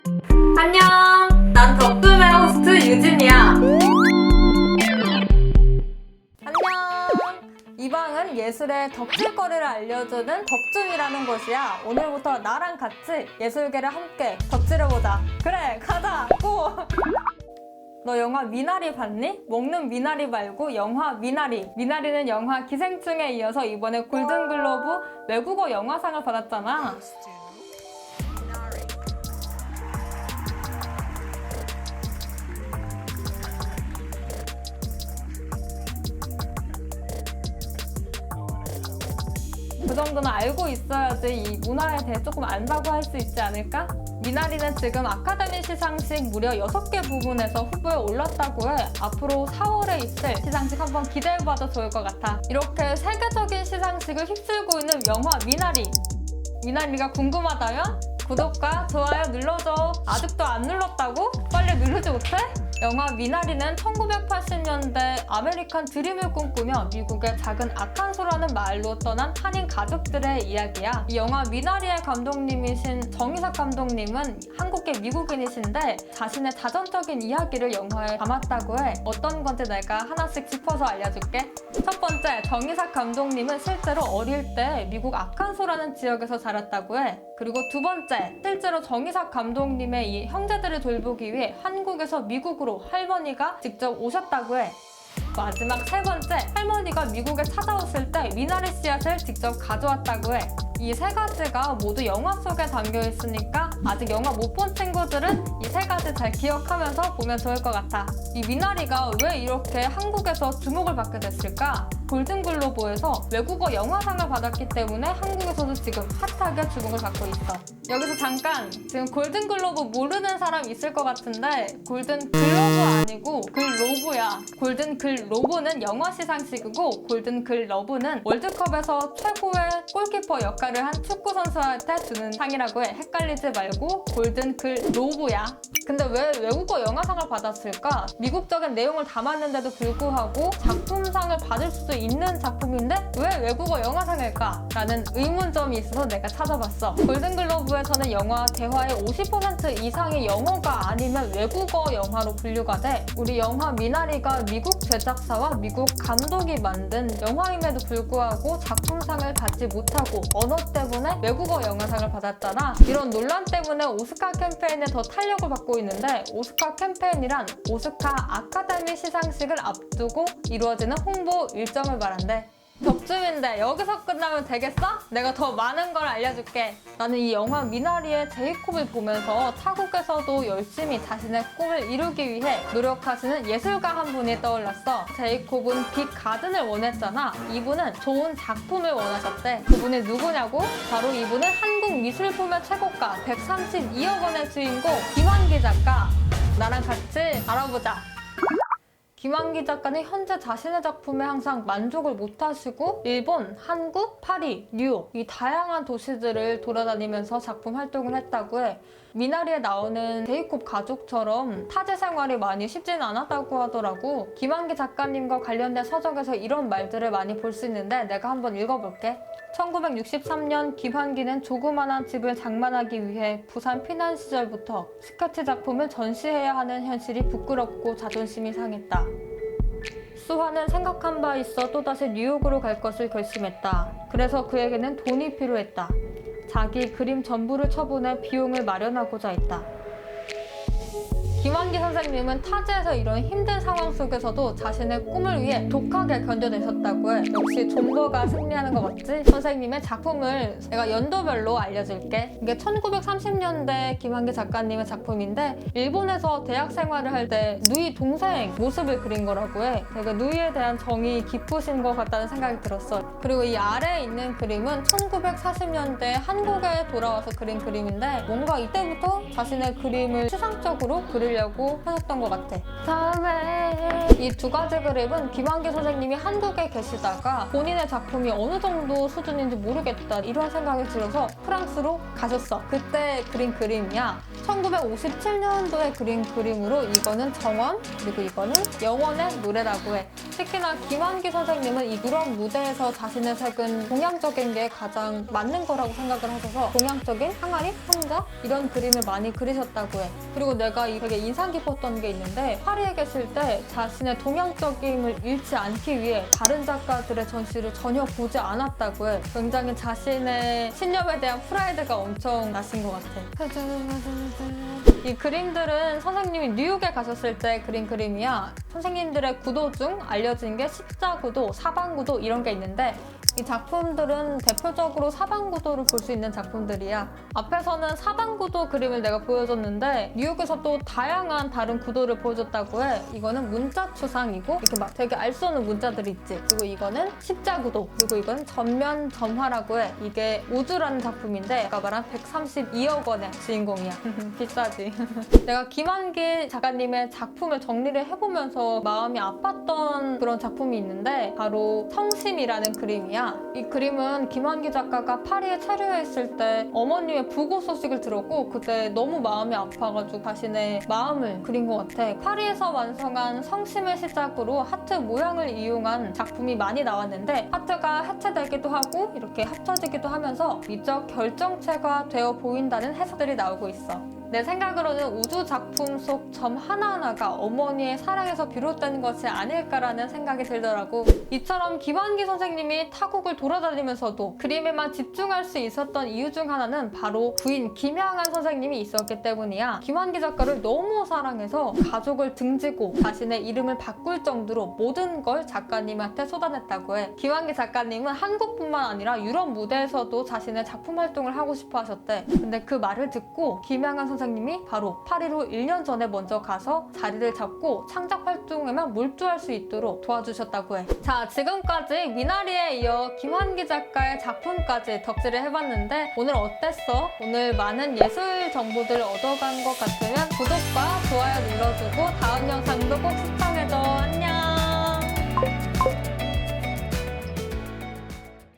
안녕! 난 덕tum의 호스트 유진이야. 안녕! 이 방은 예술의 덕질거리를 알려주는 덕tum이라는 곳이야. 오늘부터 나랑 같이 예술계를 함께 덕질해보자. 그래, 가자! 고! 너 영화 미나리 봤니? 먹는 미나리 말고 영화 미나리. 미나리는 영화 기생충에 이어서 이번에 골든글로브 외국어 영화상을 받았잖아. 그 정도는 알고 있어야지 이 문화에 대해 조금 안다고 할 수 있지 않을까? 미나리는 지금 아카데미 시상식 무려 6개 부문에서 후보에 올랐다고 해. 앞으로 4월에 있을 시상식 한번 기대해봐도 좋을 것 같아. 이렇게 세계적인 시상식을 휩쓸고 있는 영화 미나리. 미나리가 궁금하다면 구독과 좋아요 눌러줘. 아직도 안 눌렀다고? 빨리 누르지 못해? 영화 미나리는 1980년대 아메리칸 드림을 꿈꾸며 미국의 작은 아칸소라는 마을로 떠난 한인 가족들의 이야기야. 이 영화 미나리의 감독님이신 정이삭 감독님은 한국계 미국인이신데 자신의 자전적인 이야기를 영화에 담았다고 해. 어떤 건지 내가 하나씩 짚어서 알려줄게. 첫 번째, 정이삭 감독님은 실제로 어릴 때 미국 아칸소라는 지역에서 자랐다고 해. 그리고 두 번째, 실제로 정이삭 감독님의 이 형제들을 돌보기 위해 한국에서 미국으로 할머니가 직접 오셨다고 해. 마지막 세 번째, 할머니가 미국에 찾아왔을 때 미나리 씨앗을 직접 가져왔다고 해. 이 세 가지가 모두 영화 속에 담겨 있으니까 아직 영화 못 본 친구들은 이 세 가지 잘 기억하면서 보면 좋을 것 같아. 이 미나리가 왜 이렇게 한국에서 주목을 받게 됐을까? 골든글로브에서 외국어 영화상을 받았기 때문에 한국에서도 지금 핫하게 주목을 받고 있어. 여기서 잠깐, 지금 골든글로브 모르는 사람 있을 것 같은데 골든글로브 아니고 글로브야. 골든글로브는 영화 시상식이고 골든글러브는 월드컵에서 최고의 골키퍼 역할을 한 축구 선수한테 주는 상이라고 해. 헷갈리지 말고 골든글로브야. 근데 왜 외국어 영화상을 받았을까? 미국적인 내용을 담았는데도 불구하고 작품상을 받을 수도 있는 작품인데 왜 외국어 영화상일까? 라는 의문점이 있어서 내가 찾아봤어. 골든글로브에서는 영화 대화의 50% 이상이 영어가 아니면 외국어 영화로 분류가 돼. 우리 영화 미나리가 미국 제작사와 미국 감독이 만든 영화임에도 불구하고 작품상을 받지 못하고 언어 때문에 외국어 영화상을 받았잖아. 이런 논란 때문에 오스카 캠페인에 더 탄력을 받고 있는데 오스카 캠페인이란 오스카 아카데미 시상식을 앞두고 이루어지는 홍보 일정을 말한대. 덕tum인데 여기서 끝나면 되겠어? 내가 더 많은 걸 알려줄게. 나는 이 영화 미나리의 제이콥을 보면서 타국에서도 열심히 자신의 꿈을 이루기 위해 노력하시는 예술가 한 분이 떠올랐어. 제이콥은 빅 가든을 원했잖아. 이분은 좋은 작품을 원하셨대. 그분이 누구냐고? 바로 이분은 한국 미술품의 최고가 132억 원의 주인공 김환기 작가. 나랑 같이 알아보자. 김환기 작가는 현재 자신의 작품에 항상 만족을 못하시고 일본, 한국, 파리, 뉴욕 이 다양한 도시들을 돌아다니면서 작품 활동을 했다고 해. 미나리에 나오는 제이콥 가족처럼 타지 생활이 많이 쉽지는 않았다고 하더라고. 김환기 작가님과 관련된 서적에서 이런 말들을 많이 볼 수 있는데 내가 한번 읽어볼게. 1963년 김환기는 조그만한 집을 장만하기 위해 부산 피난 시절부터 스케치 작품을 전시해야 하는 현실이 부끄럽고 자존심이 상했다. 수화는 생각한 바 있어 또다시 뉴욕으로 갈 것을 결심했다. 그래서 그에게는 돈이 필요했다. 자기 그림 전부를 처분해 비용을 마련하고자 했다. 김환기 선생님은 타지에서 이런 힘든 상황 속에서도 자신의 꿈을 위해 독하게 견뎌내셨다고 해. 역시 존버가 승리하는 거 맞지? 선생님의 작품을 내가 연도별로 알려줄게. 이게 1930년대 김환기 작가님의 작품인데 일본에서 대학 생활을 할 때 누이 동생 모습을 그린 거라고 해. 되게 누이에 대한 정이 깊으신 것 같다는 생각이 들었어. 그리고 이 아래에 있는 그림은 1940년대 한국에 돌아와서 그린 그림인데 뭔가 이때부터 자신의 그림을 추상적으로 그릴 보여주려고 하셨던 것 같아. 다음에 이 두 가지 그림은 김환기 선생님이 한국에 계시다가 본인의 작품이 어느 정도 수준인지 모르겠다 이런 생각이 들어서 프랑스로 가셨어. 그때 그린 그림이야. 1957년도에 그린 그림으로 이거는 정원, 그리고 이거는 영원의 노래라고 해. 특히나 김환기 선생님은 이 유럽 무대에서 자신의 색은 동양적인 게 가장 맞는 거라고 생각을 하셔서 동양적인 항아리, 상자 이런 그림을 많이 그리셨다고 해. 그리고 내가 되게 인상 깊었던 게 있는데 파리에 계실 때 자신의 동양적임을 잃지 않기 위해 다른 작가들의 전시를 전혀 보지 않았다고 해. 굉장히 자신의 신념에 대한 프라이드가 엄청 나신 것 같아. 이 그림들은 선생님이 뉴욕에 가셨을 때 그린 그림이야. 선생님들의 구도 중 알려진 게 십자구도, 사방구도 이런 게 있는데 이 작품들은 대표적으로 사방구도를 볼 수 있는 작품들이야. 앞에서는 사방구도 그림을 내가 보여줬는데 뉴욕에서 또 다양한 다른 구도를 보여줬다고 해. 이거는 문자 추상이고 이렇게 막 되게 알 수 없는 문자들이 있지. 그리고 이거는 십자구도, 그리고 이건 전면 점화라고 해. 이게 우주라는 작품인데 아까 말한 132억 원의 주인공이야. 비싸지. 내가 김환기 작가님의 작품을 정리를 해보면서 마음이 아팠던 그런 작품이 있는데 바로 성심이라는 그림이야. 이 그림은 김환기 작가가 파리에 체류해 있을 때 어머님의 부고 소식을 들었고 그때 너무 마음이 아파가지고 자신의 마음을 그린 것 같아. 파리에서 완성한 성심을 시작으로 하트 모양을 이용한 작품이 많이 나왔는데 하트가 해체되기도 하고 이렇게 합쳐지기도 하면서 미적 결정체가 되어 보인다는 해석들이 나오고 있어. 내 생각으로는 우주 작품 속 점 하나하나가 어머니의 사랑에서 비롯된 것이 아닐까라는 생각이 들더라고. 이처럼 김환기 선생님이 타국을 돌아다니면서도 그림에만 집중할 수 있었던 이유 중 하나는 바로 부인 김향한 선생님이 있었기 때문이야. 김환기 작가를 너무 사랑해서 가족을 등지고 자신의 이름을 바꿀 정도로 모든 걸 작가님한테 쏟아냈다고 해. 김환기 작가님은 한국뿐만 아니라 유럽 무대에서도 자신의 작품 활동을 하고 싶어 하셨대. 근데 그 말을 듣고 김향한 선생님이 바로 파리로 1년 전에 먼저 가서 자리를 잡고 창작 활동에만 몰두할 수 있도록 도와주셨다고 해. 자, 지금까지 미나리에 이어 김환기 작가의 작품까지 덕질을 해봤는데 오늘 어땠어? 오늘 많은 예술 정보들을 얻어간 것 같으면 구독과 좋아요 눌러주고 다음 영상도 꼭 시청해줘. 안녕!